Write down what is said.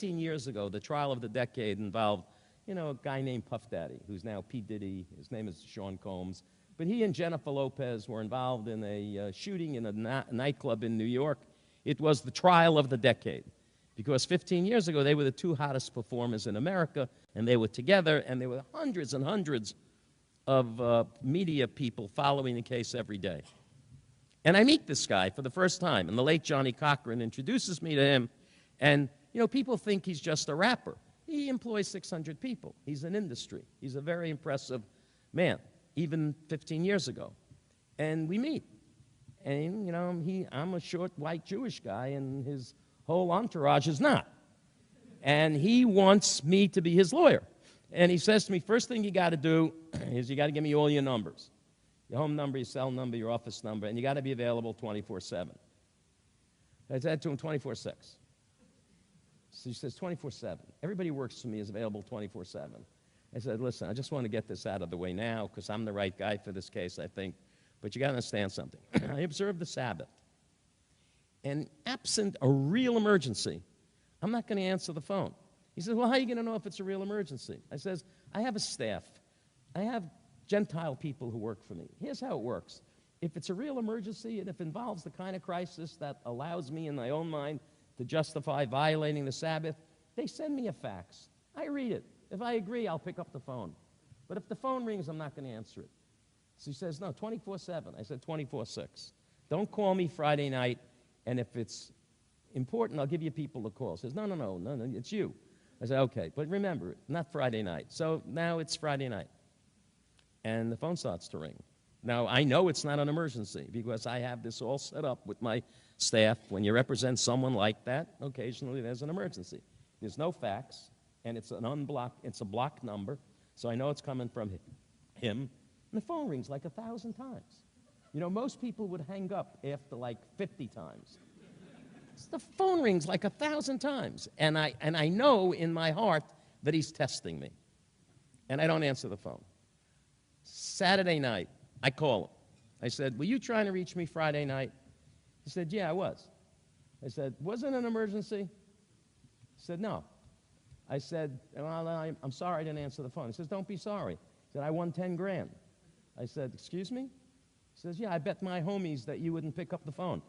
15 years ago, the trial of the decade involved, you know, a guy named Puff Daddy, who's now P. Diddy. His name is Sean Combs. But he and Jennifer Lopez were involved in a shooting in a nightclub in New York. It was the trial of the decade. Because 15 years ago, they were the two hottest performers in America, and they were together, and there were hundreds and hundreds of media people following the case every day. And I meet this guy for the first time, and the late Johnny Cochran introduces me to him, and, you know, people think he's just a rapper. He employs 600 people. He's an industry. He's a very impressive man, even 15 years ago. And we meet. And, you know, I'm a short, white Jewish guy, and his whole entourage is not. And he wants me to be his lawyer. And he says to me, first thing you got to do is you got to give me all your numbers. Your home number, your cell number, your office number, and you got to be available 24/7. I said to him 24/6. So he says 24/7. Everybody who works for me is available 24/7. I said, listen, I just want to get this out of the way now because I'm the right guy for this case, I think. But you got to understand something. I observe the Sabbath. And absent a real emergency, I'm not going to answer the phone. He says, well, how are you going to know if it's a real emergency? I says, I have a staff. I have Gentile people who work for me. Here's how it works. If it's a real emergency and if it involves the kind of crisis that allows me in my own mind to justify violating the Sabbath, they send me a fax. I read it. If I agree, I'll pick up the phone. But if the phone rings, I'm not going to answer it. So he says, no, 24/7. I said 24/6. Don't call me Friday night, and if it's important, I'll give you people to call. He says, no, it's you. I said, okay, but remember, not Friday night. So now it's Friday night. And the phone starts to ring. Now, I know it's not an emergency because I have this all set up with my staff. When you represent someone like that, occasionally there's an emergency. There's no fax, and it's a blocked number, so I know it's coming from him. And the phone rings like 1,000 times. You know, most people would hang up after like 50 times. The phone rings like 1,000 times, and I know in my heart that he's testing me, and I don't answer the phone. Saturday night, I call him. I said, were you trying to reach me Friday night? He said, yeah, I was. I said, was it an emergency? He said, no. I said, well, I'm sorry I didn't answer the phone. He says, don't be sorry. He said, I won 10 grand. I said, excuse me? He says, yeah, I bet my homies that you wouldn't pick up the phone.